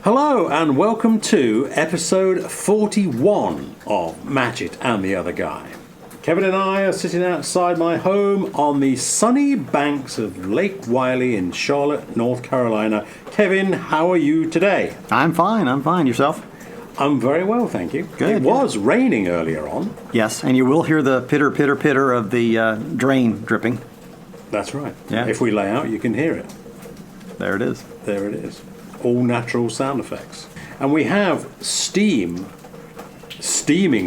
Hello and welcome to episode 41 of Matchett and the Other Guy. Kevin and I are sitting outside my home on the sunny banks of Lake Wylie in Charlotte, North Carolina. Kevin, how are you today? I'm fine. Yourself? I'm very well, thank you. Good. It was raining earlier on. Yes, and you will hear the pitter, pitter, pitter of the drain dripping. That's right. Yeah. If we lay out, you can hear it. There it is. There it is. All natural sound effects. And we have steaming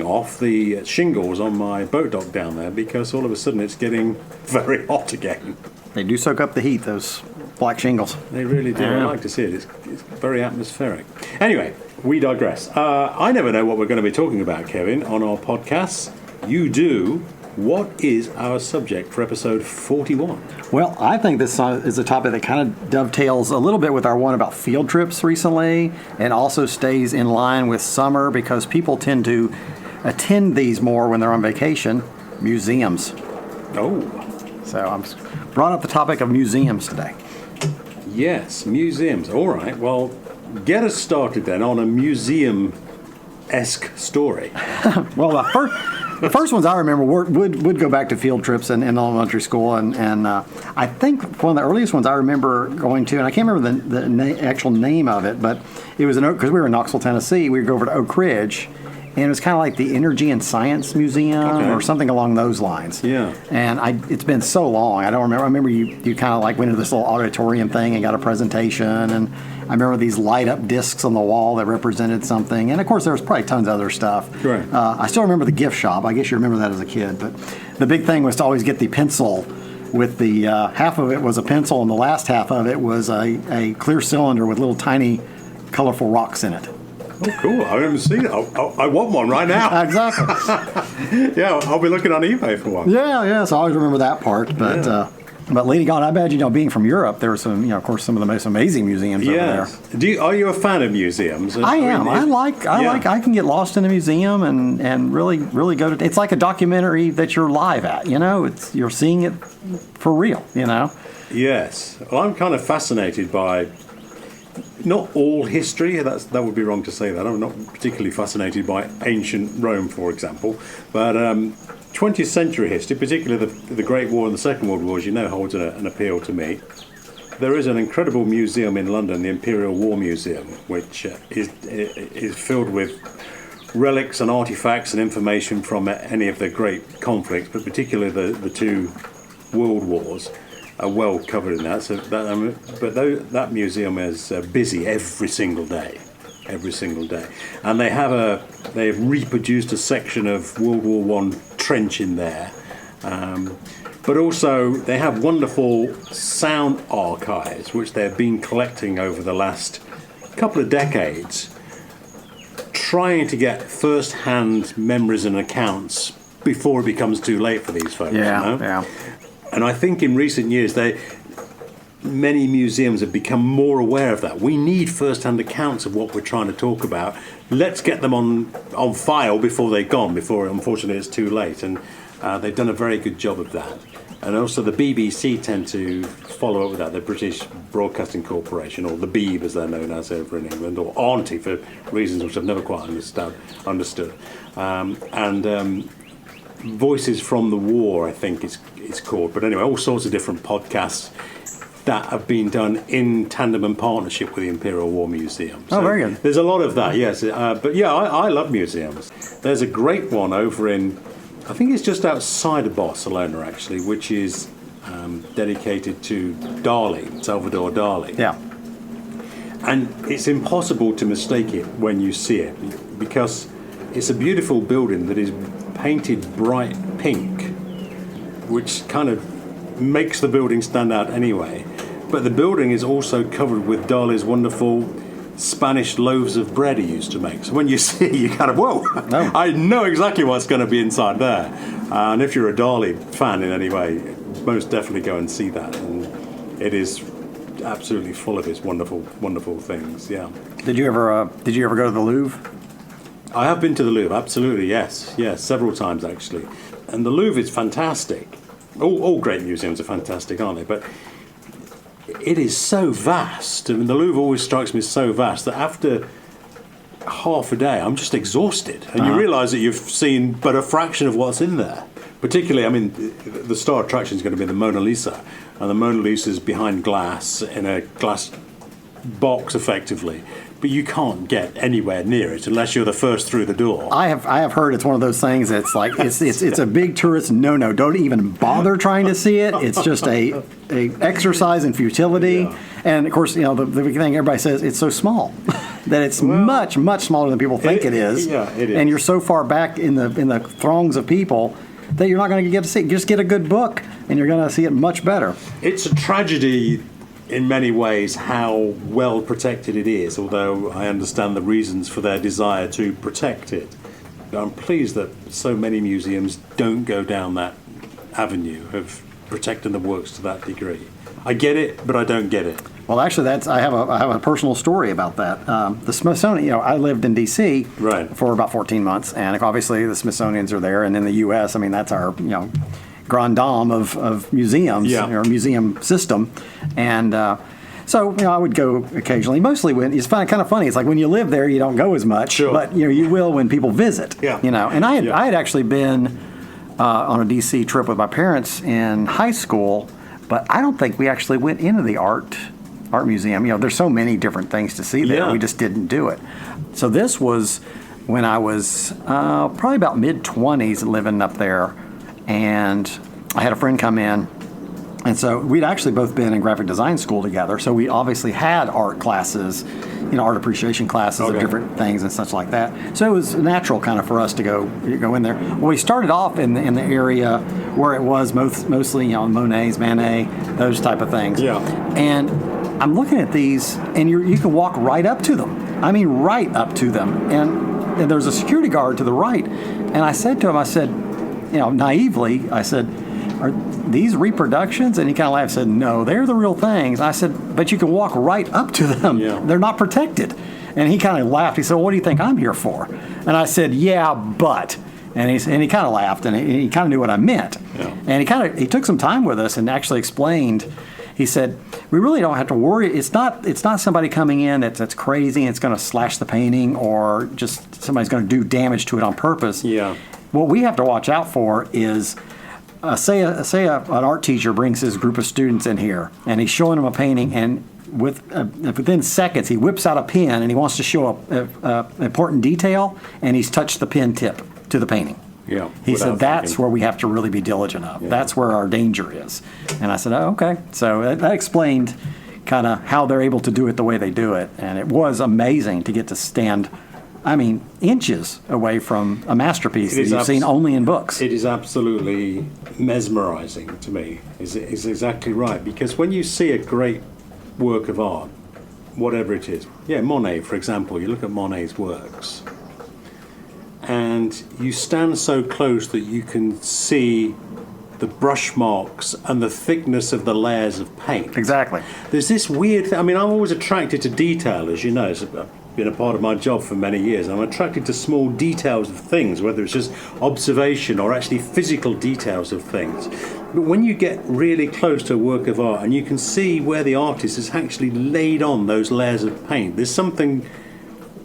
off the shingles on my boat dock down there because all of a sudden it's getting very hot again. They do soak up the heat, those black shingles. They really do. Yeah. I like to see it. It's very atmospheric. Anyway, we digress. I never know what we're going to be talking about, Kevin, on our podcasts. You do. What is our subject for episode 41? Well, I think this is a topic that kind of dovetails a little bit with our one about field trips recently, and also stays in line with summer because people tend to attend these more when they're on vacation. Museums. Oh. So I'm brought up the topic of museums today. Yes, museums. All right. Well, get us started then on a museum-esque story. Well, the first ones I remember would go back to field trips in elementary school, and I think one of the earliest ones I remember going to, and I can't remember the actual name of it, but it was because we were in Knoxville, Tennessee. We would go over to Oak Ridge, and it was kind of like the Energy and Science Museum or something along those lines. Yeah. And it's been so long, I don't remember. I remember you kind of like went into this little auditorium thing and got a presentation, and I remember these light up discs on the wall that represented something. And of course, there was probably tons of other stuff. Right. I still remember the gift shop. I guess you remember that as a kid. But the big thing was to always get the pencil with the half of it was a pencil and the last half of it was a clear cylinder with little tiny colorful rocks in it. Oh, cool. I haven't seen it. I want one right now. Exactly. Yeah, I'll be looking on eBay for one. Yeah. So I always remember that part. But but leading on, I imagine, being from Europe, there were some, of course, some of the most amazing museums over there. Are you a fan of museums? I am. I can get lost in a museum and really go to. It's like a documentary that you're live at. You're seeing it for real. Yes. Well, I'm kind of fascinated by not all history. That would be wrong to say that. I'm not particularly fascinated by ancient Rome, for example, but 20th century history, particularly the Great War and the Second World War, as you know, holds an appeal to me. There is an incredible museum in London, the Imperial War Museum, which is filled with relics and artifacts and information from any of the great conflicts, but particularly the two world wars are well covered in that. So that museum is busy every single day. And they've reproduced a section of World War I trench in there, but also they have wonderful sound archives which they've been collecting over the last couple of decades, trying to get first-hand memories and accounts before it becomes too late for these folks. Yeah. And I think in recent years many museums have become more aware of that. We need first-hand accounts of what we're trying to talk about. Let's get them on file before they're gone, before unfortunately it's too late. And they've done a very good job of that. And also the BBC tend to follow up with that, the British Broadcasting Corporation, or the Beeb as they're known as over in England, or Auntie for reasons which I've never quite understood. Voices from the War, I think it's called. But anyway, all sorts of different podcasts that have been done in tandem and partnership with the Imperial War Museum. So very good. There's a lot of that, yes. But yeah, I love museums. There's a great one over in, I think it's just outside of Barcelona actually, which is dedicated to Dali, Salvador Dali. Yeah. And it's impossible to mistake it when you see it, because it's a beautiful building that is painted bright pink, which kind of makes the building stand out anyway. But the building is also covered with Dali's wonderful Spanish loaves of bread he used to make. So when you see it, you kind of, whoa, No. I know exactly what's going to be inside there. And if you're a Dali fan in any way, most definitely go and see that. And it is absolutely full of his wonderful, wonderful things, yeah. Did you ever go to the Louvre? I have been to the Louvre, absolutely, yes, several times actually. And the Louvre is fantastic. All great museums are fantastic, aren't they? But it is so vast. I mean, the Louvre always strikes me as so vast that after half a day, I'm just exhausted. And you realise that you've seen but a fraction of what's in there. Particularly, I mean, the star attraction is going to be the Mona Lisa. And the Mona Lisa is behind glass, in a glass box, effectively. But you can't get anywhere near it unless you're the first through the door. I have heard it's one of those things that's like it's a big tourist no. Don't even bother trying to see it. It's just a exercise in futility. Yeah. And of course, the big thing everybody says, it's so small that it's much smaller than people think it is. Yeah, it is. And you're so far back in the throngs of people that you're not going to get to see it. Just get a good book, and you're going to see it much better. It's a tragedy in many ways how well protected it is, although I understand the reasons for their desire to protect it. I'm pleased that so many museums don't go down that avenue of protecting the works to that degree. I get it, but I don't get it. Well, actually, I have a personal story about that. The Smithsonian, I lived in D.C. Right. for about 14 months, and obviously the Smithsonians are there, and in the U.S., I mean, that's our, grand dame of museums, or museum system. And so, I would go occasionally, mostly when, it's kind of funny, it's like when you live there, you don't go as much, Sure. but, you will when people visit, Yeah. And I had actually been on a D.C. trip with my parents in high school, but I don't think we actually went into the art museum. There's so many different things to see there. Yeah. We just didn't do it. So this was when I was probably about mid-20s living up there, and I had a friend come in, and so we'd actually both been in graphic design school together, so we obviously had art classes, art appreciation classes of different things and such like that. So it was natural kind of for us to go in there. Well, we started off in the area where it was mostly, Monet's, Manet, those type of things. Yeah. And I'm looking at these, and you can walk right up to them. I mean, right up to them. And there's a security guard to the right. And I said to him, naively, I said, "Are these reproductions?" And he kind of laughed and said, "No, they're the real things." I said, "But you can walk right up to them. Yeah. They're not protected." And he kind of laughed. He said, "Well, what do you think I'm here for?" And I said, "Yeah, but." And he kind of laughed, and he kind of knew what I meant. Yeah. And he took some time with us and actually explained. He said, "We really don't have to worry. It's not somebody coming in that's crazy and it's going to slash the painting, or just somebody's going to do damage to it on purpose. Yeah. What we have to watch out for is, say an art teacher brings his group of students in here, and he's showing them a painting, and within seconds he whips out a pen and he wants to show an important detail, and he's touched the pen tip to the painting." Yeah. He said, without "That's thinking. where we have to really be diligent of. That's where our danger is." And I said, "Oh, okay." So that explained kind of how they're able to do it the way they do it. And it was amazing to get to stand, inches away from a masterpiece that you've seen only in books. It is absolutely mesmerizing to me, is exactly right. Because when you see a great work of art, whatever it is, Monet, for example, you look at Monet's works, and you stand so close that you can see the brush marks and the thickness of the layers of paint. Exactly. There's this weird thing. I'm always attracted to detail, as you know. It's been a part of my job for many years. I'm attracted to small details of things, whether it's just observation or actually physical details of things. But when you get really close to a work of art and you can see where the artist has actually laid on those layers of paint, there's something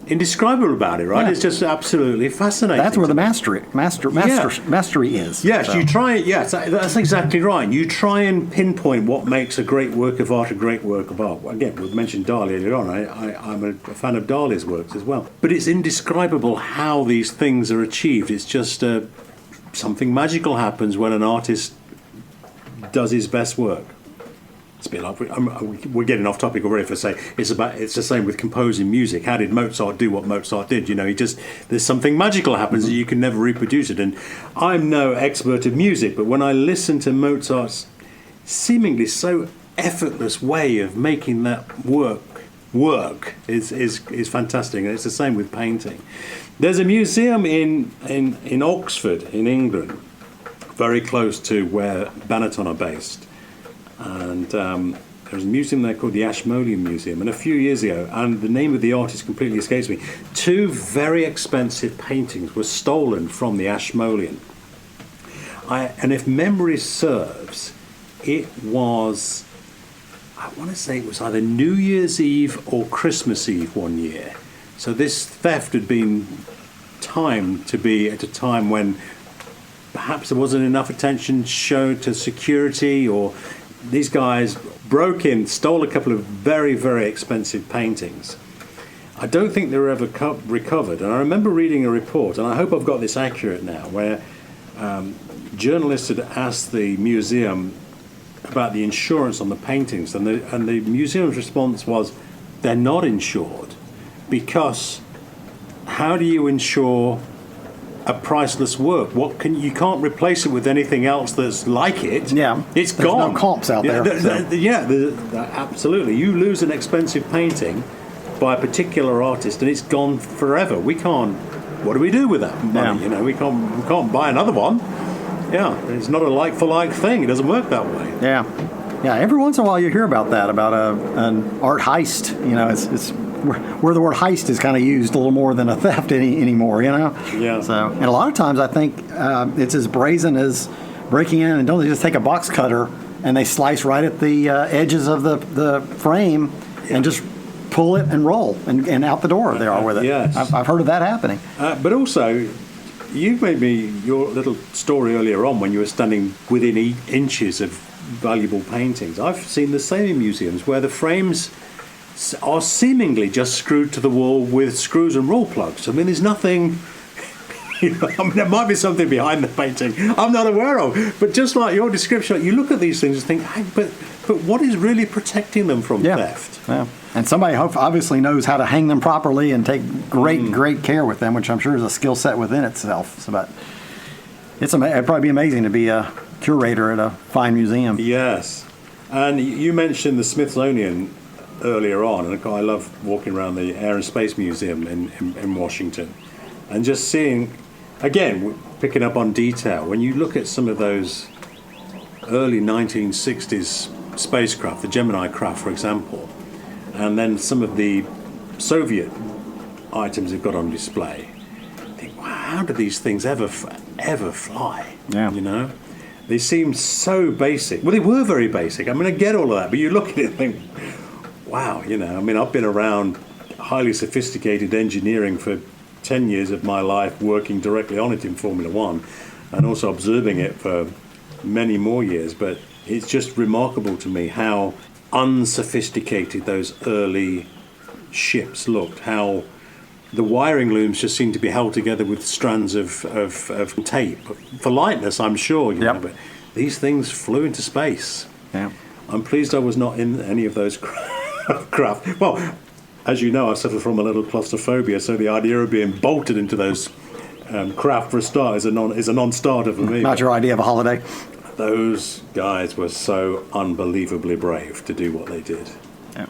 indescribable about it, right? Yeah. It's just absolutely fascinating. That's where the mastery is. Yes, So. you try it. Yes, that's exactly right. You try and pinpoint what makes a great work of art a great work of art. Again, we mentioned Dali earlier on. I'm a fan of Dali's works as well. But it's indescribable how these things are achieved. It's just something magical happens when an artist does his best work. It's a bit like we're getting off topic already. For say it's the same with composing music. How did Mozart do what Mozart did? There's something magical happens that you can never reproduce it. And I'm no expert of music, but when I listen to Mozart's seemingly so effortless way of making that work is fantastic. And it's the same with painting. There's a museum in Oxford in England, very close to where Benetton are based. And there's a museum there called the Ashmolean Museum. And a few years ago, and the name of the artist completely escapes me, 2 very expensive paintings were stolen from the Ashmolean. And if memory serves, it was I want to say it was either New Year's Eve or Christmas Eve one year. So this theft had been timed to be at a time when perhaps there wasn't enough attention shown to security, or these guys broke in, stole a couple of very, very expensive paintings. I don't think they were ever recovered. And I remember reading a report, and I hope I've got this accurate now, where journalists had asked the museum about the insurance on the paintings, and the museum's response was, they're not insured, because how do you insure a priceless work? You can't replace it with anything else that's like it. Yeah, it's there's gone. no comps out there. Absolutely. You lose an expensive painting by a particular artist, and it's gone forever. We can't. What do we do with that money? Yeah. We can't buy another one. Yeah, it's not a like for like thing. It doesn't work that way. Yeah. Every once in a while you hear about that, about an art heist. It's where the word heist is kind of used a little more than a theft anymore. Yeah. So, and a lot of times I think it's as brazen as breaking in, and don't they just take a box cutter and they slice right at the edges of the frame and just pull it and roll and out the door they are with it. Yes. I've heard of that happening. But also, you made me your little story earlier on when you were standing within inches of valuable paintings. I've seen the same in museums where the frames are seemingly just screwed to the wall with screws and roll plugs. I mean, there's nothing. There might be something behind the painting I'm not aware of. But just like your description, you look at these things and think, hey, but what is really protecting them from theft? Yeah. And somebody obviously knows how to hang them properly and take great care with them, which I'm sure is a skill set within itself. So, but it'd probably be amazing to be a curator at a fine museum. Yes. And you mentioned the Smithsonian earlier on, and I love walking around the Air and Space Museum in Washington and just seeing, again, picking up on detail. When you look at some of those early 1960s spacecraft, the Gemini craft, for example, and then some of the Soviet items they've got on display, I think, wow, how do these things ever fly? Yeah. They seem so basic. Well, they were very basic. I mean, I get all of that, but you look at it and think, wow, I've been around highly sophisticated engineering for 10 years of my life, working directly on it in Formula One, and also observing it for many more years. But it's just remarkable to me how unsophisticated those early ships looked, how the wiring looms just seemed to be held together with strands of tape for lightness, I'm sure. But these things flew into space. Yeah. I'm pleased I was not in any of those craft. Well, as you know, I suffer from a little claustrophobia, so the idea of being bolted into those craft for a start is a non-starter for me. Not your idea of a holiday. Those guys were so unbelievably brave to do what they did. Yeah.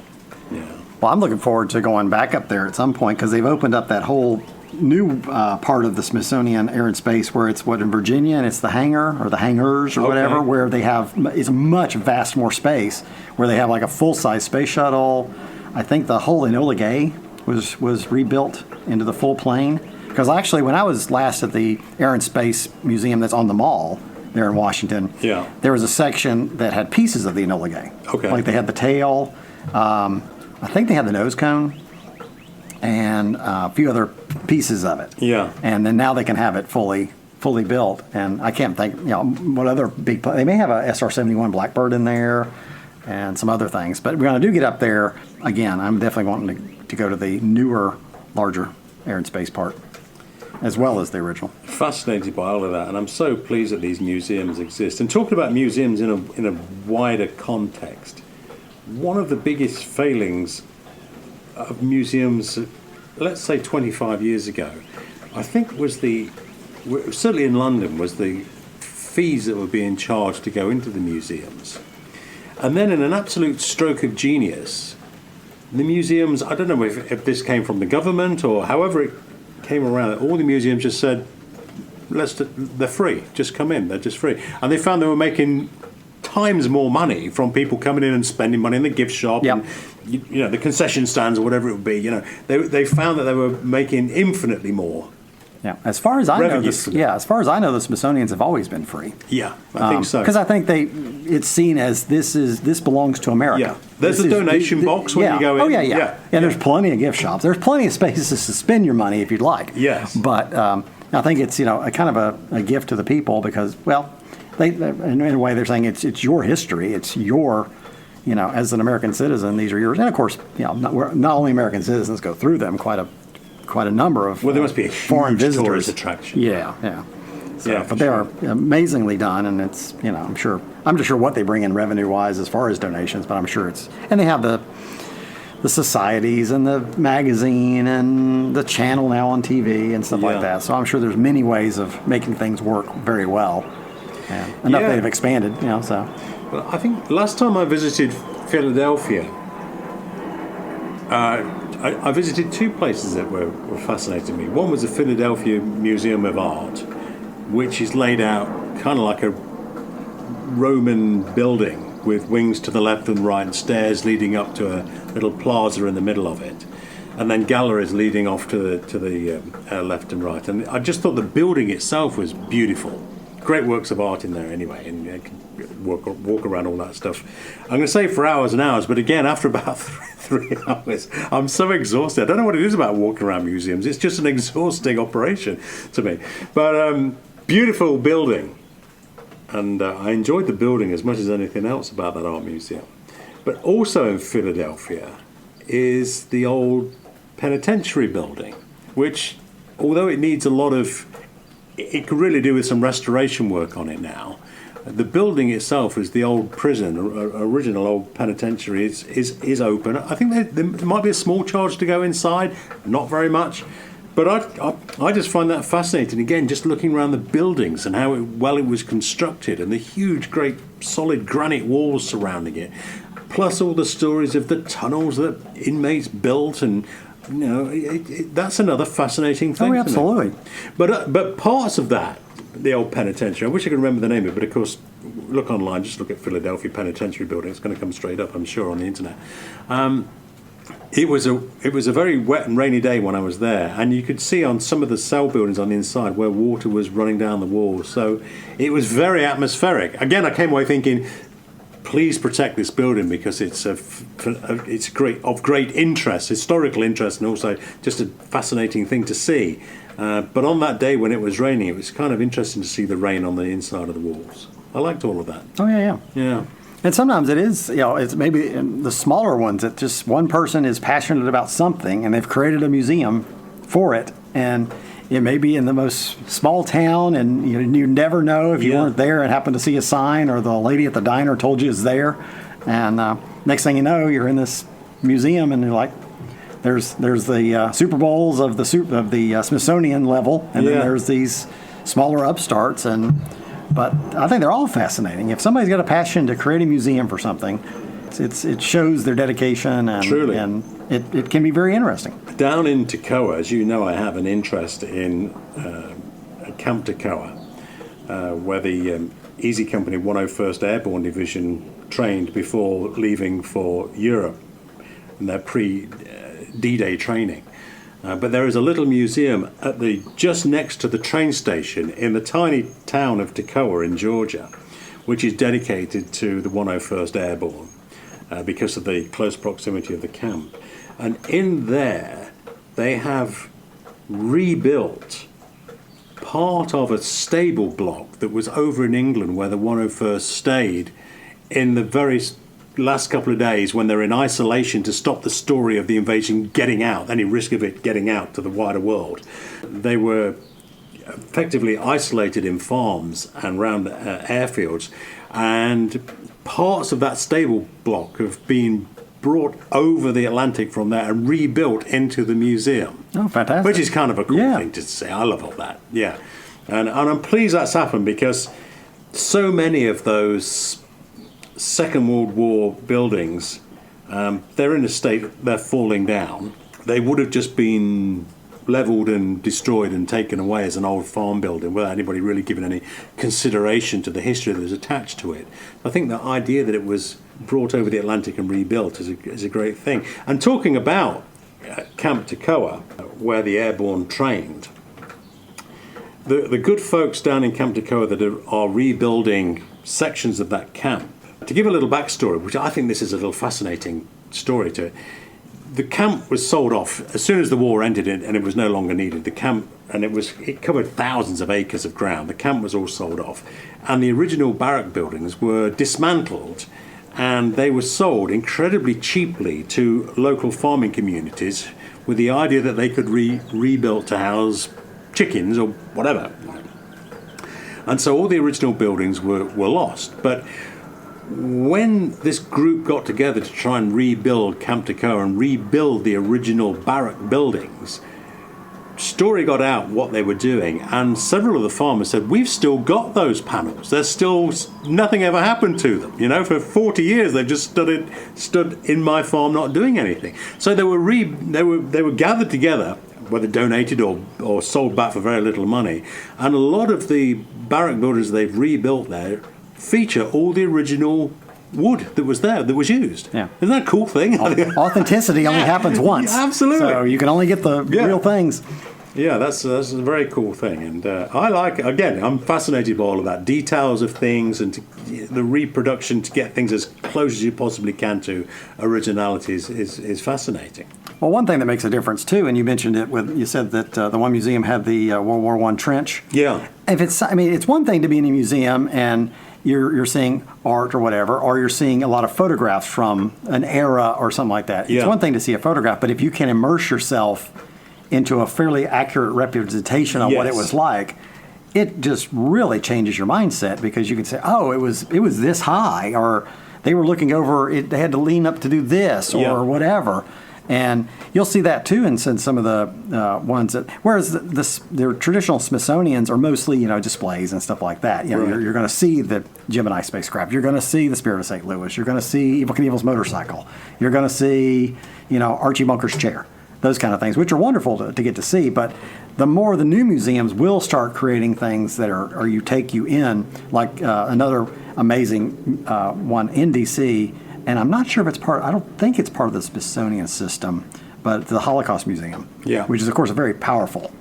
Yeah. Well, I'm looking forward to going back up there at some point because they've opened up that whole new part of the Smithsonian Air and Space where it's in Virginia, and it's the hangar or the hangars or whatever, where they have, it's much more space, where they have like a full-size space shuttle. I think the whole Enola Gay was rebuilt into the full plane. Because actually, when I was last at the Air and Space Museum that's on the Mall there in Washington, there was a section that had pieces of the Enola Gay. Okay. Like they had the tail, I think they had the nose cone, and a few other pieces of it. Yeah. And then now they can have it fully built. And I can't think, what other big, they may have a SR-71 Blackbird in there and some other things. But when I do get up there, again, I'm definitely wanting to go to the newer, larger Air and Space part, as well as the original. Fascinated by all of that, and I'm so pleased that these museums exist. And talking about museums in a wider context, one of the biggest failings of museums, let's say 25 years ago, I think certainly in London, was the fees that were being charged to go into the museums. And then in an absolute stroke of genius, the museums, I don't know if this came from the government or however it came around, all the museums just said, they're free, just come in, they're just free. And they found they were making times more money from people coming in and spending money in the gift shop and the concession stands or whatever it would be. They found that they were making infinitely more Yeah, as far as I know, Revenue for them. as far as I know, the Smithsonian's have always been free. Yeah, I think so. Because I think it's seen as this belongs to America. Yeah, there's This a is- donation box when you go in. Oh yeah. Yeah, And there's plenty of gift shops. There's plenty of spaces to spend your money if you'd like. Yes. But I think it's a kind of a gift to the people because they in a way they're saying it's your history. It's your as an American citizen, these are yours. And of course, not only American citizens go through them. Quite a number of Well, there must be a foreign huge visitors. tourist attraction. Yeah. So, Yeah, for but they are amazingly done, and it's I'm just sure what they bring in revenue wise as far as donations, but I'm sure and they have the societies and the magazine and the channel now on TV and stuff Yeah. like that. So I'm sure there's many ways of making things work very well, and enough Yeah. they've expanded. So Well, I think last time I visited Philadelphia, I visited two places that were fascinating me. One was the Philadelphia Museum of Art, which is laid out kind of like a Roman building with wings to the left and right and stairs leading up to a little plaza in the middle of it, and then galleries leading off to the left and right. And I just thought the building itself was beautiful. Great works of art in there anyway, and you can walk around all that stuff. I'm going to say for hours and hours, but again, after about 3 hours, I'm so exhausted. I don't know what it is about walking around museums. It's just an exhausting operation to me. But beautiful building, and I enjoyed the building as much as anything else about that art museum. But also in Philadelphia is the old penitentiary building, which, although it needs a lot of it could really do with some restoration work on it now. The building itself is the old prison, original old penitentiary, is open. I think there might be a small charge to go inside, not very much. But I just find that fascinating. Again, just looking around the buildings and how well it was constructed and the huge, great, solid granite walls surrounding it. Plus all the stories of the tunnels that inmates built and that's another fascinating thing. Oh, absolutely. To me. But parts of that, the old penitentiary, I wish I could remember the name of it, but of course, look online, just look at Philadelphia Penitentiary Building. It's going to come straight up, I'm sure, on the internet. It was a very wet and rainy day when I was there, and you could see on some of the cell buildings on the inside where water was running down the walls. So it was very atmospheric. Again, I came away thinking, please protect this building because it's of great interest, historical interest, and also just a fascinating thing to see. But on that day when it was raining, it was kind of interesting to see the rain on the inside of the walls. I liked all of that. oh yeah. Yeah. And sometimes it is, it's maybe in the smaller ones that just one person is passionate about something and they've created a museum for it. And it may be in the most small town and you never know if you Yeah. weren't there and happened to see a sign or the lady at the diner told you it's there. And next thing you know, you're in this museum and you're like, there's the Super Bowls of the Smithsonian level, and Yeah. then there's these smaller upstarts. But I think they're all fascinating. If somebody's got a passion to create a museum for something, it shows their dedication, and Truly. and it can be very interesting. Down in Toccoa, as you know, I have an interest in Camp Toccoa, where the Easy Company 101st Airborne Division trained before leaving for Europe in their pre-D-Day training. But there is a little museum just next to the train station in the tiny town of Toccoa in Georgia, which is dedicated to the 101st Airborne because of the close proximity of the camp. And in there, they have rebuilt part of a stable block that was over in England where the 101st stayed in the very last couple of days when they're in isolation to stop the story of the invasion getting out, any risk of it getting out to the wider world. They were effectively isolated in farms and around airfields, and parts of that stable block have been brought over the Atlantic from there and rebuilt into the museum. Oh, fantastic. Which is kind of a cool Yeah. thing to say. I love all that. Yeah. And I'm pleased that's happened because so many of those Second World War buildings, they're in a state, they're falling down. They would have just been leveled and destroyed and taken away as an old farm building without anybody really giving any consideration to the history that was attached to it. I think the idea that it was brought over the Atlantic and rebuilt is a great thing. And talking about Camp Toccoa, where the airborne trained, the good folks down in Camp Toccoa that are rebuilding sections of that camp. To give a little backstory, which I think this is a little fascinating story to it, the camp was sold off as soon as the war ended and it was no longer needed. The camp, and it covered thousands of acres of ground. The camp was all sold off, and the original barrack buildings were dismantled, and they were sold incredibly cheaply to local farming communities with the idea that they could rebuild to house chickens or whatever. And so all the original buildings were lost. But when this group got together to try and rebuild Camp Toccoa and rebuild the original barrack buildings, story got out what they were doing, and several of the farmers said, we've still got those panels. There's still, nothing ever happened to them. You know, for 40 years they've just stood in my farm not doing anything. So they were gathered together, whether donated or sold back for very little money, and a lot of the barrack buildings they've rebuilt there feature all the original wood that was there, that was used. Yeah. Isn't that a cool thing? Authenticity only happens once. Yeah, absolutely. So you can only get the real things. Yeah, that's a very cool thing. And I like, again, I'm fascinated by all of that. Details of things and the reproduction to get things as close as you possibly can to originality is fascinating. Well, one thing that makes a difference, too, and you mentioned it you said that the one museum had the World War I trench. Yeah. It's one thing to be in a museum and you're seeing art or whatever, or you're seeing a lot of photographs from an era or something like that. It's one thing to see a photograph, but if you can immerse yourself into a fairly accurate representation of what it was like, it just really changes your mindset, because you can say, oh, it was this high, or they were looking over it, they had to lean up to do this or whatever. And you'll see that too in some of the ones that, whereas the traditional Smithsonian's are mostly, displays and stuff like that. You're going to see the Gemini spacecraft. You're going to see the Spirit of St. Louis. You're going to see Evel Knievel's motorcycle. You're going to see, Archie Bunker's chair. Those kind of things, which are wonderful to get to see. But the more the new museums will start creating things that take you in, like another amazing one in D.C., and I'm not sure if I don't think it's part of the Smithsonian system, but the Holocaust Museum, which is, of course, a very powerful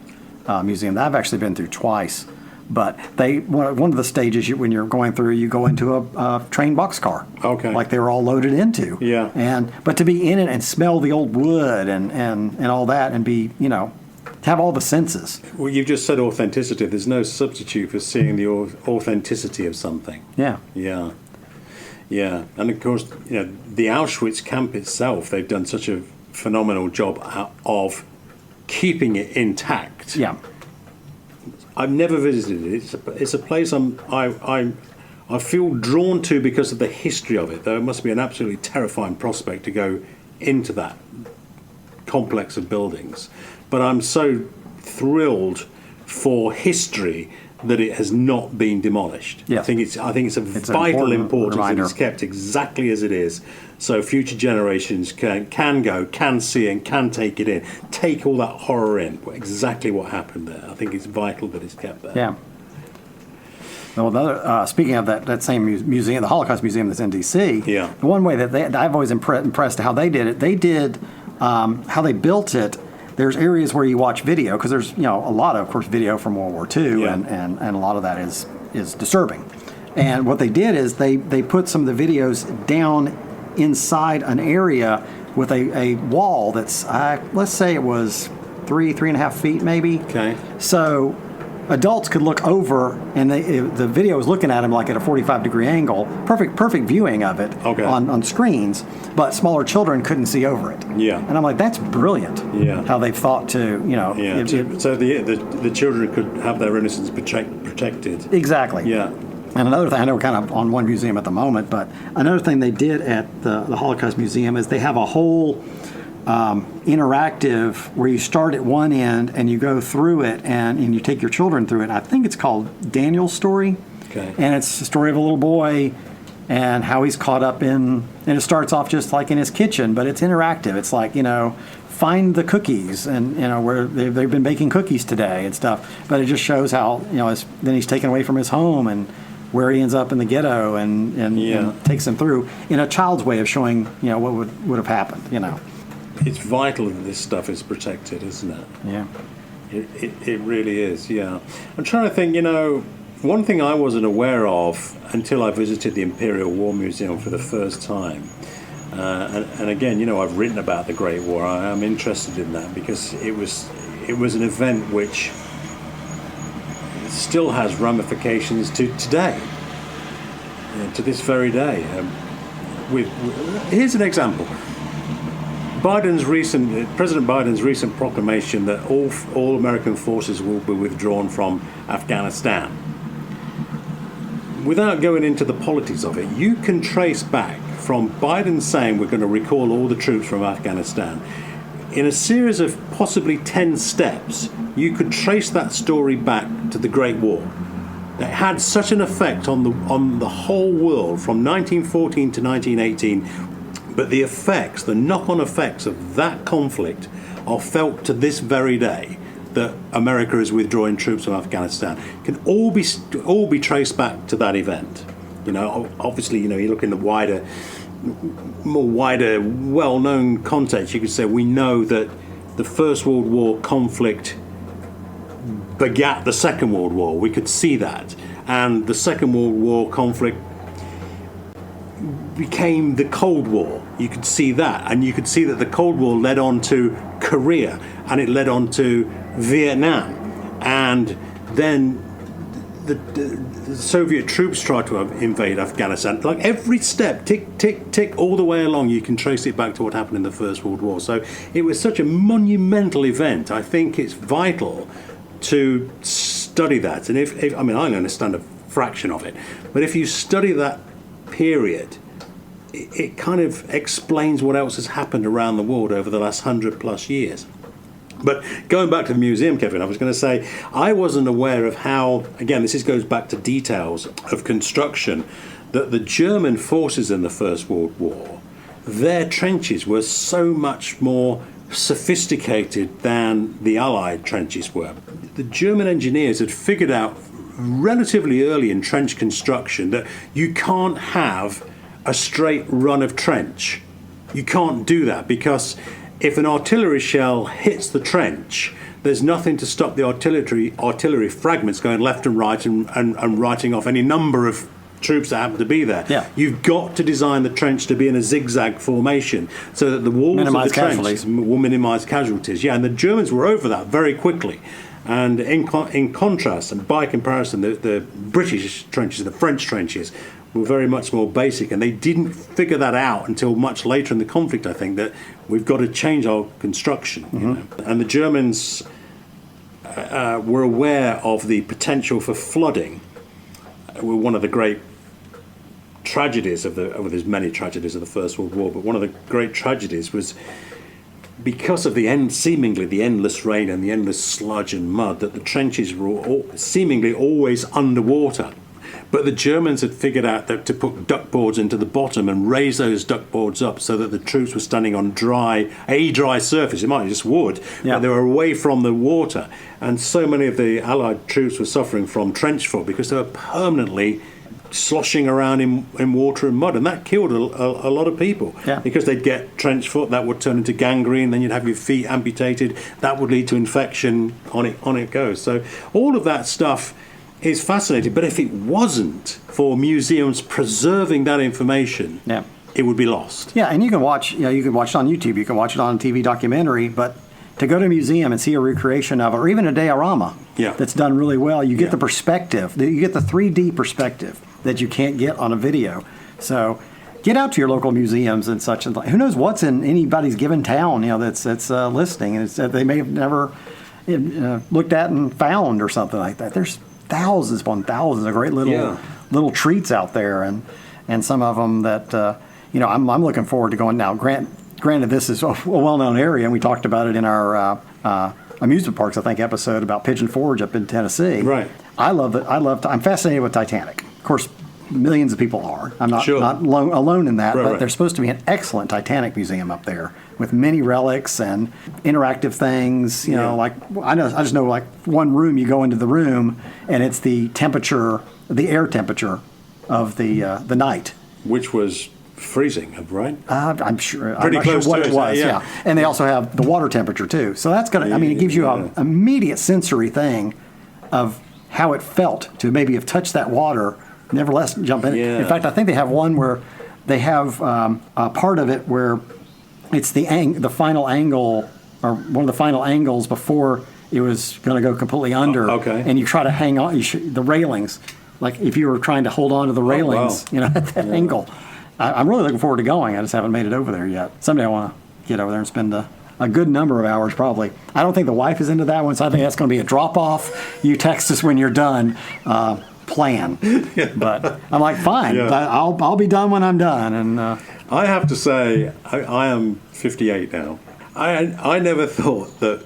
museum that I've actually been through twice. But one of the stages, when you're going through, you go into a train boxcar, like they were all loaded into. Yeah. But to be in it and smell the old wood and all that, and be, to have all the senses. Well, you've just said authenticity. There's no substitute for seeing the authenticity of something. Yeah. Yeah. Yeah, and of course, the Auschwitz camp itself, they've done such a phenomenal job of keeping it intact. Yeah. I've never visited it. It's a place I feel drawn to because of the history of it, though it must be an absolutely terrifying prospect to go into that complex of buildings. But I'm so thrilled for history that it has not been demolished. Yeah. I think it's of vital importance that it's kept exactly as it is, so future generations can go, can see, and can take it in, take all that horror in, exactly what happened there. I think it's vital that it's kept there. Yeah. Well, speaking of that same museum, the Holocaust Museum that's in D.C., the one way that I've always impressed how they did it, how they built it. There's areas where you watch video, because there's a lot of course video from World War II, and a lot of that is disturbing. And what they did is they put some of the videos down inside an area with a wall that's let's say it was 3.5 feet maybe. Okay. So adults could look over, and the video was looking at them like at a 45-degree angle, perfect viewing of it on screens, but smaller children couldn't see over it. Yeah. And I'm like, that's brilliant. Yeah. How they've thought to, so the children could have their innocence protected. Exactly. Yeah. And another thing, I know we're kind of on one museum at the moment, but another thing they did at the Holocaust Museum is they have a whole interactive where you start at one end and you go through it and you take your children through it. I think it's called Daniel's Story. Okay. And it's the story of a little boy and how he's caught up in, and it starts off just like in his kitchen, but it's interactive. It's like, find the cookies and, where they've been baking cookies today and stuff. But it just shows how, then he's taken away from his home and where he ends up in the ghetto and takes him through in a child's way of showing, what would have happened, It's vital that this stuff is protected, isn't it? Yeah. It really is, yeah. I'm trying to think, one thing I wasn't aware of until I visited the Imperial War Museum for the first time. And again, I've written about the Great War. I am interested in that because it was an event which still has ramifications to today, to this very day. Here's an example. President Biden's recent proclamation that all American forces will be withdrawn from Afghanistan. Without going into the politics of it, you can trace back from Biden saying we're going to recall all the troops from Afghanistan. In a series of possibly 10 steps, you could trace that story back to the Great War. It had such an effect on the whole world from 1914 to 1918, but the knock-on effects of that conflict are felt to this very day. That America is withdrawing troops from Afghanistan can all be traced back to that event. Obviously, you look in the more wider, well-known context. You could say we know that the First World War conflict begat the Second World War. We could see that, and the Second World War conflict became the Cold War. You could see that, and you could see that the Cold War led on to Korea, and it led on to Vietnam, and then the Soviet troops tried to invade Afghanistan. Like every step, tick, tick, tick, all the way along, you can trace it back to what happened in the First World War. So it was such a monumental event. I think it's vital to study that. And if I only understand a fraction of it, but if you study that period, it kind of explains what else has happened around the world over the last 100+ years. But going back to the museum, Kevin, I was going to say, I wasn't aware of how, again, this goes back to details of construction, that the German forces in the First World War, their trenches were so much more sophisticated than the Allied trenches were. The German engineers had figured out relatively early in trench construction that you can't have a straight run of trench. You can't do that because if an artillery shell hits the trench, there's nothing to stop the artillery fragments going left and right and writing off any number of troops that happen to be there. Yeah. You've got to design the trench to be in a zigzag formation so that the walls of the trench will minimise casualties. Yeah, and the Germans were over that very quickly. And in contrast, and by comparison, the British trenches, the French trenches, were very much more basic, and they didn't figure that out until much later in the conflict, I think, that we've got to change our construction. And the Germans were aware of the potential for flooding. One of the great tragedies there's many tragedies of the First World War, but one of the great tragedies was because of the seemingly the endless rain and the endless sludge and mud, that the trenches were seemingly always underwater. But the Germans had figured out that to put duckboards into the bottom and raise those duckboards up so that the troops were standing on a dry surface. It might be just wood, but they were away from the water. And so many of the Allied troops were suffering from trench foot because they were permanently sloshing around in water and mud, and that killed a lot of people because they'd get trench foot, that would turn into gangrene, then you'd have your feet amputated, that would lead to infection, on it goes. So all of that stuff is fascinating, but if it wasn't for museums preserving that information, it would be lost. Yeah, and you can watch it on YouTube, you can watch it on a TV documentary, but to go to a museum and see a recreation of it, or even a diorama that's done really well, you get the perspective, you get the 3D perspective that you can't get on a video. So get out to your local museums and such. And who knows what's in anybody's given town, that's listening, and they may have never looked at and found or something like that. There's thousands upon thousands of great little treats out there, and some of them that I'm looking forward to going now. Granted, this is a well-known area, and we talked about it in our amusement parks, I think, episode about Pigeon Forge up in Tennessee. Right. I love it. I'm fascinated with Titanic. Of course, millions of people are. I'm not alone in that, but there's supposed to be an excellent Titanic museum up there with many relics and interactive things. Like I just know, like one room, you go into the room and it's the temperature, the air temperature of the night, which was freezing, right? I'm sure. Pretty I'm not close sure what to it it, was. yeah. Yeah. And they also have the water temperature too. So that's gonna. I mean, it gives you an immediate sensory thing of how it felt to maybe have touched that water, nevertheless jump in. Yeah. In fact, I think they have one where they have a part of it where it's the final angle, or one of the final angles before it was going to go completely under. Okay. And you try to hang on the railings, like if you were trying to hold on to the railings, wow. at that angle. I'm really looking forward to going. I just haven't made it over there yet. Someday I want to get over there and spend a good number of hours probably. I don't think the wife is into that one, so I think that's going to be a drop-off. You text us when you're done. Plan. But I'm like, fine. Yeah. I'll be done when I'm done. And I have to say, I am 58 now. I never thought that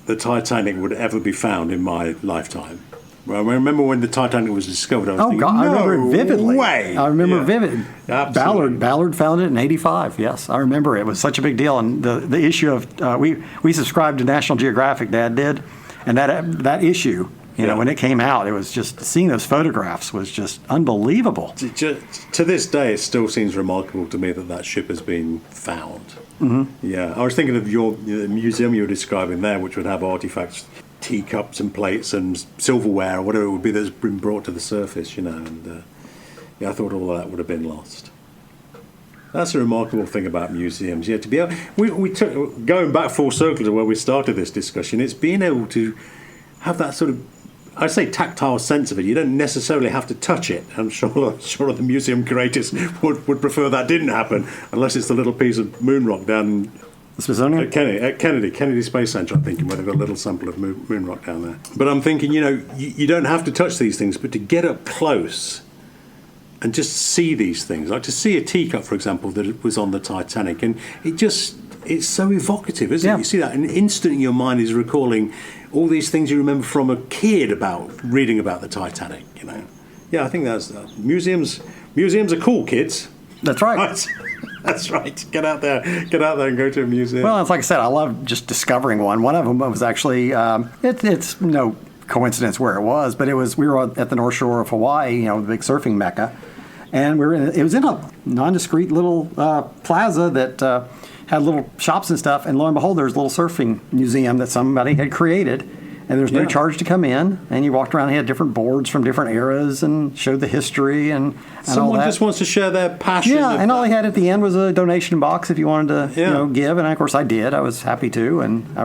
the Titanic would ever be found in my lifetime. Well, I remember when the Titanic was discovered. I was thinking, I remember it vividly. Way. I remember Yeah. it vividly. Absolutely. Ballard found it in '85. Yes, I remember it. It was such a big deal. And the issue of we subscribed to National Geographic. Dad did, and that issue. Yeah. When it came out, it was just seeing those photographs was just unbelievable. To this day, it still seems remarkable to me that ship has been found. Mm-hmm. Yeah, I was thinking of the museum you were describing there, which would have artifacts, teacups and plates and silverware or whatever it would be that's been brought to the surface, and I thought all of that would have been lost. That's a remarkable thing about museums. Yeah, to be able, we took, going back full circle to where we started this discussion, it's being able to have that sort of, I say, tactile sense of it. You don't necessarily have to touch it. I'm sure the museum curators would prefer that didn't happen, unless it's the little piece of moon rock down The Smithsonian? at Kennedy Space Center, I'm thinking, where they've got a little sample of moon rock down there. But I'm thinking, you don't have to touch these things, but to get up close and just see these things, like to see a teacup, for example, that was on the Titanic, and it's so evocative, isn't it? You see that, and instantly your mind is recalling all these things you remember from a kid about reading about the Titanic. Yeah, I think that's museums. Museums are cool, kids. That's right. That's right. Get out there and go to a museum. Well, it's like I said, I love just discovering one. One of them was actually it's no coincidence where it was, but we were at the North Shore of Hawaii, the big surfing mecca, and it was in a nondescript little plaza that had little shops and stuff, and lo and behold, there's a little surfing museum that somebody had created, and there's no charge to come in, and you walked around and had different boards from different eras and showed the history and Someone all that. just wants to share their passion. Yeah, and all they had at the end was a donation box if you wanted to give, and of course I did. I was happy to, and I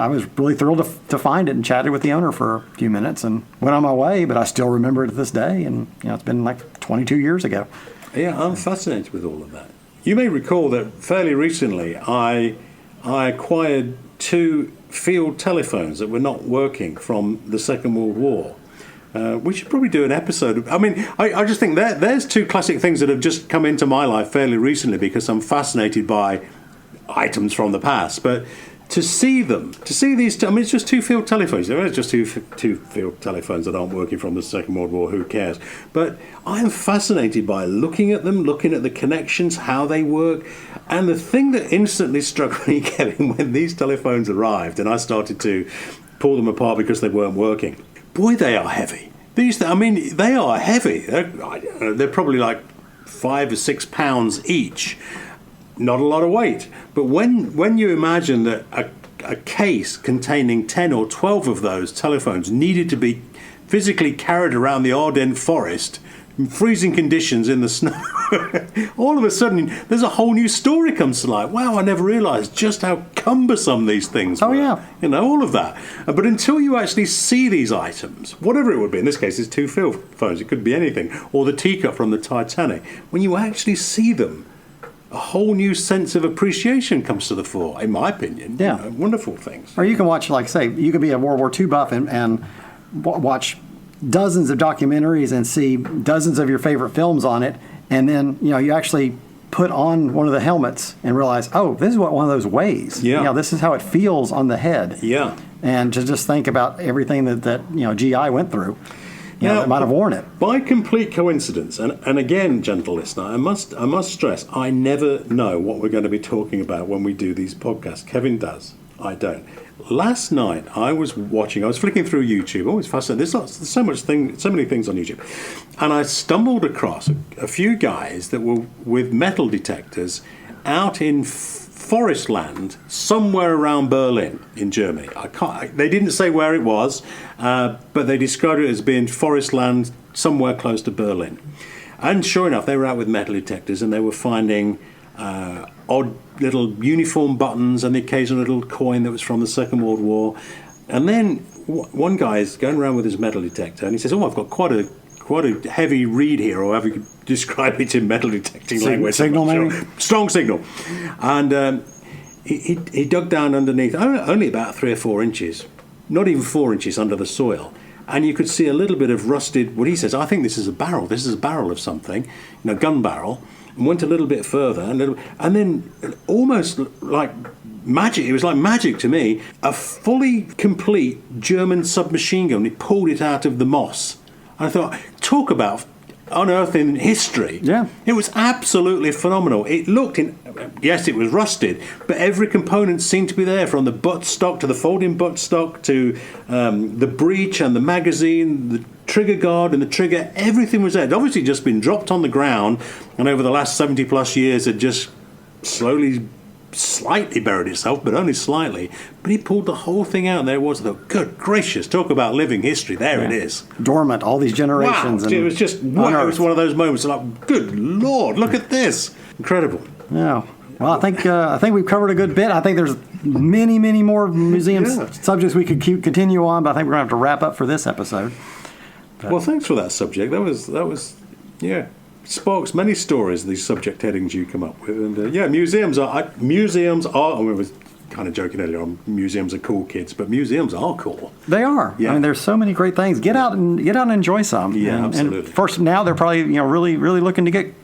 was really thrilled to find it and chatted with the owner for a few minutes and went on my way, but I still remember it to this day, and it's been like 22 years ago. Yeah, I'm fascinated with all of that. You may recall that fairly recently I acquired 2 field telephones that were not working from the Second World War. We should probably do an episode. I just think there's 2 classic things that have just come into my life fairly recently because I'm fascinated by items from the past. But to see these, it's just 2 field telephones. There are just two field telephones that aren't working from the Second World War. Who cares? But I am fascinated by looking at them, looking at the connections, how they work. And the thing that instantly struck me, Kevin, when these telephones arrived and I started to pull them apart because they weren't working, boy, they are heavy. They are heavy. They're probably like 5 or 6 pounds each. Not a lot of weight. But when you imagine that a case containing 10 or 12 of those telephones needed to be physically carried around the Ardennes forest in freezing conditions in the snow, all of a sudden there's a whole new story comes to light. Wow, I never realised just how cumbersome these things were. Oh, yeah. All of that. But until you actually see these items, whatever it would be, in this case it's 2 field phones, it could be anything, or the teacup from the Titanic, when you actually see them, a whole new sense of appreciation comes to the fore, in my opinion. Yeah. Wonderful things. Or you can watch, like say, you could be a World War II buff and watch dozens of documentaries and see dozens of your favorite films on it, and then you actually put on one of the helmets and realize, oh, this is what one of those weighs. Yeah. This is how it feels on the head. Yeah. And to just think about everything that GI went through. That might have worn it. By complete coincidence, and again, gentle listener, I must stress, I never know what we're going to be talking about when we do these podcasts. Kevin does. I don't. Last night I was flicking through YouTube. Always fascinating. There's so many things on YouTube, and I stumbled across a few guys that were with metal detectors out in forest land somewhere around Berlin in Germany. They didn't say where it was, but they described it as being forest land somewhere close to Berlin. And sure enough, they were out with metal detectors, and they were finding odd little uniform buttons and the occasional little coin that was from the Second World War. And then one guy is going around with his metal detector, and he says, "Oh, I've got quite a heavy read here," or however you could describe it in metal detecting language. Signal, maybe? Strong signal. And he dug down underneath, only about 3 or 4 inches, not even 4 inches under the soil. And you could see a little bit of rusted, what he says, "I think this is a barrel. This is a barrel of something, gun barrel." And went a little bit further, and then almost like magic, it was like magic to me, a fully complete German submachine gun. He pulled it out of the moss. And I thought, talk about unearthing history. Yeah. It was absolutely phenomenal. It looked yes, it was rusted, but every component seemed to be there, from the buttstock to the folding buttstock to the breech and the magazine, the trigger guard and the trigger. Everything was there. It'd obviously just been dropped on the ground, and over the last 70 plus years had just slightly buried itself, but only slightly. But he pulled the whole thing out, and there it was. I thought, good gracious, talk about living history. There it is. Dormant all these generations. Wow, it was just, it was one of those moments like, good Lord, look at this. Incredible. Yeah. Well, I think we've covered a good bit. I think there's many, many more museum subjects we could continue on, but I think we're going to have to wrap up for this episode. Well, thanks for that subject. That was sparks many stories, these subject headings you come up with. And museums are, I was kind of joking earlier on, museums are cool, kids, but museums are cool. They are. Yeah. I mean, there's so many great things. Get out and enjoy some. Yeah, absolutely. And first, now they're probably really, really looking to get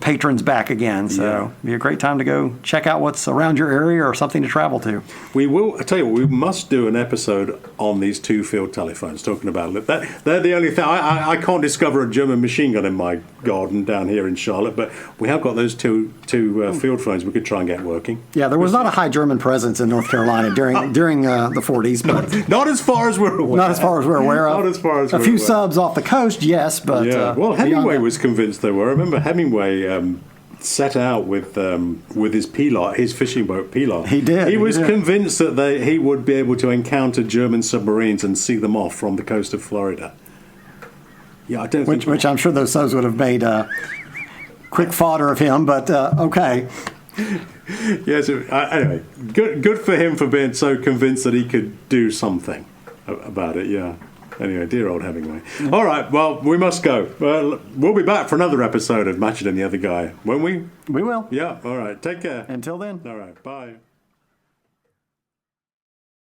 patrons back again, so it'd be a great time to go check out what's around your area or something to travel to. We will. I tell you what, we must do an episode on these 2 field telephones, talking about it. They're the only thing. I can't discover a German machine gun in my garden down here in Charlotte, but we have got those two field phones we could try and get working. Yeah, there was not a high German presence in North Carolina during the 40s, but not as far as we're aware. Not as far as we're aware of. Not as far as a few subs off the coast, yes, but well, Hemingway was convinced they were. I remember Hemingway set out with his Pilar, his fishing boat Pilar. He did. He was convinced that he would be able to encounter German submarines and see them off from the coast of Florida. Yeah, I don't think. Which I'm sure those subs would have made quick fodder of him, but okay. Yes. Anyway, good for him for being so convinced that he could do something about it. Yeah. Anyway, dear old Hemingway. All right, well, we must go. Well, we'll be back for another episode of Matchett and the Other Guy, won't we? We will. Yeah, all right. Take care. Until then. All right, bye.